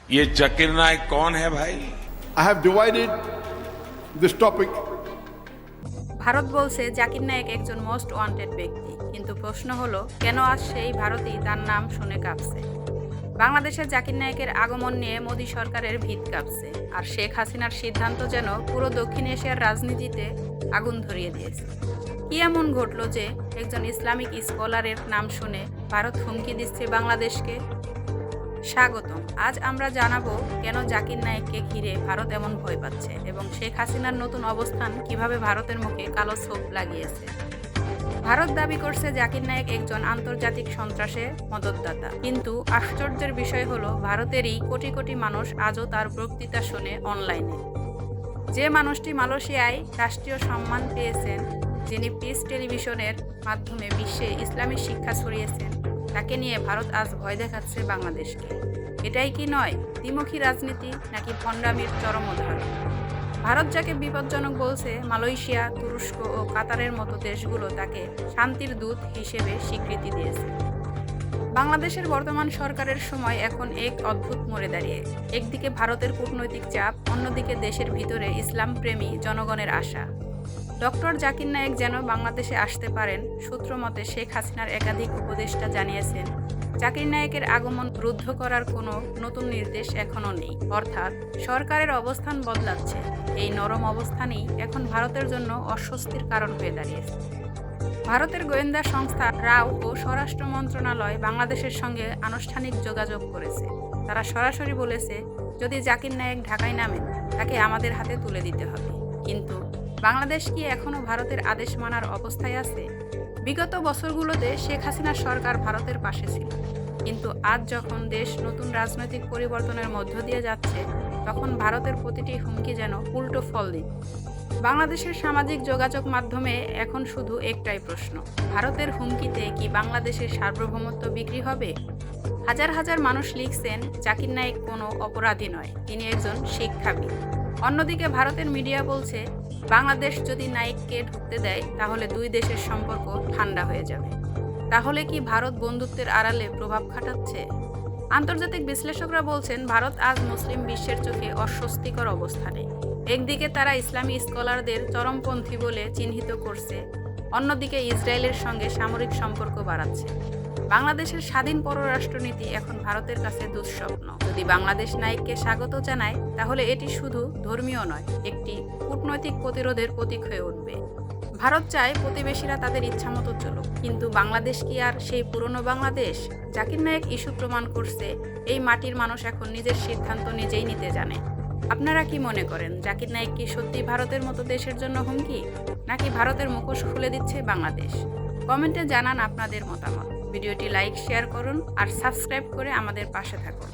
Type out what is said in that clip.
ये जाकिर नाइक कौन है भाई? I have divided this topic. Bharat বলছে জাকির নায়েক একজন মোস্ট ওয়ান্টেড ব্যক্তি, কিন্তু প্রশ্ন হলো কেন আজ সেই ভারতই তার নাম শুনে কাঁপছে। বাংলাদেশে জাকির নায়েকের আগমন নিয়ে মোদী সরকারের ভিত কাঁপছে, আর শেখ হাসিনার সিদ্ধান্ত যেন পুরো দক্ষিণ এশিয়ার রাজনীতিতে আগুন ধরিয়ে দিয়েছে। কি এমন ঘটল যে একজন ইসলামিক স্কলারের নাম শুনে ভারত হুমকি দিচ্ছে বাংলাদেশকে? স্বাগতম। আজ আমরা জানাবো কেন জাকির নায়েককে ঘিরে ভারত এমন ভয় পাচ্ছে এবং শেখ হাসিনার নতুন অবস্থান কিভাবে ভারতের মুখে কালো ছোপ লাগিয়েছে। ভারত দাবি করছে জাকির নায়েক একজন আন্তর্জাতিক সন্ত্রাসের মদতদাতা, কিন্তু আশ্চর্যের বিষয় হলো ভারতেরই কোটি কোটি মানুষ আজও তার বক্তৃতা শোনে অনলাইনে। যে মানুষটি মালয়েশিয়ায় রাষ্ট্রীয় সম্মান পেয়েছেন, যিনি পিস টেলিভিশনের মাধ্যমে বিশ্বে ইসলামী শিক্ষা ছড়িয়েছেন, তাকে নিয়ে ভারত আজ ভয় দেখাচ্ছে বাংলাদেশকে। এটাই কি নয় দ্বিমুখী রাজনীতি, নাকি ভণ্ডামির চরম উদাহরণ? ভারত যাকে বিপজ্জনক বলছে, মালয়েশিয়া, তুরস্ক ও কাতারের মতো দেশগুলো তাকে শান্তির দূত হিসেবে স্বীকৃতি দিয়েছে। বাংলাদেশের বর্তমান সরকারের সময় এখন এক অদ্ভুত মোড়ে দাঁড়িয়ে। একদিকে ভারতের কূটনৈতিক চাপ, অন্যদিকে দেশের ভিতরে ইসলাম প্রেমী জনগণের আশা। ডক্টর জাকির নায়েক যেন বাংলাদেশে আসতে পারেন, সূত্র মতে শেখ হাসিনার একাধিক উপদেষ্টা জানিয়েছেন জাকির নায়েকের আগমন রুদ্ধ করার কোনো নতুন নির্দেশ এখনও নেই, অর্থাৎ সরকারের অবস্থান বদলাচ্ছে। এই নরম অবস্থানই এখন ভারতের জন্য অস্বস্তির কারণ হয়ে দাঁড়িয়েছে। ভারতের গোয়েন্দা সংস্থা রাও ও স্বরাষ্ট্র মন্ত্রণালয় বাংলাদেশের সঙ্গে আনুষ্ঠানিক যোগাযোগ করেছে। তারা সরাসরি বলেছে, যদি জাকির নায়েক ঢাকায় নামেন, তাকে আমাদের হাতে তুলে দিতে হবে। কিন্তু বাংলাদেশ কি এখনও ভারতের আদেশ মানার অবস্থায় আছে? বিগত বছরগুলোতে শেখ হাসিনার সরকার ভারতের পাশে ছিল, কিন্তু আজ যখন দেশ নতুন রাজনৈতিক পরিবর্তনের মধ্য দিয়ে যাচ্ছে, তখন ভারতের প্রতিটি হুমকি যেন উল্টো ফল দিচ্ছে। বাংলাদেশের সামাজিক যোগাযোগ মাধ্যমে এখন শুধু একটাই প্রশ্ন, ভারতের হুমকিতে কি বাংলাদেশের সার্বভৌমত্ব বিক্রি হবে? হাজার হাজার মানুষ লিখছেন জাকির নায়েক কোনো অপরাধী নয়, তিনি একজন শিক্ষাবিদ। অন্যদিকে ভারতের মিডিয়া বলছে, বাংলাদেশ যদি নায়েককে ঢুকতে দেয়, তাহলে দুই দেশের সম্পর্ক ঠান্ডা হয়ে যাবে। তাহলে কি ভারত বন্ধুত্বের আড়ালে প্রভাব খাটাচ্ছে? আন্তর্জাতিক বিশ্লেষকরা বলছেন, ভারত আজ মুসলিম বিশ্বের চোখে অস্বস্তিকর অবস্থানে। একদিকে তারা ইসলামী স্কলারদের চরমপন্থী বলে চিহ্নিত করছে, অন্যদিকে ইসরায়েলের সঙ্গে সামরিক সম্পর্ক বাড়াচ্ছে। বাংলাদেশের স্বাধীন পররাষ্ট্রনীতি এখন ভারতের কাছে দুঃস্বপ্ন। যদি বাংলাদেশ নায়েককে স্বাগত জানায়, তাহলে এটি শুধু ধর্মীয় নয়, একটি কূটনৈতিক প্রতিরোধের প্রতীক হয়ে উঠবে। ভারত চায় প্রতিবেশীরা তাদের ইচ্ছামতো চলুক, কিন্তু বাংলাদেশ কি আর সেই পুরনো বাংলাদেশ? জাকির নায়েক ইস্যু প্রমাণ করছে, এই মাটির মানুষ এখন নিজের সিদ্ধান্ত নিজেই নিতে জানে। আপনারা কি মনে করেন, জাকির নায়েক কি সত্যি ভারতের মতো দেশের জন্য হুমকি, নাকি ভারতের মুখোশ খুলে দিচ্ছে বাংলাদেশ? কমেন্টে জানান আপনাদের মতামত। ভিডিওটি লাইক, শেয়ার করুন আর সাবস্ক্রাইব করে আমাদের পাশে থাকুন।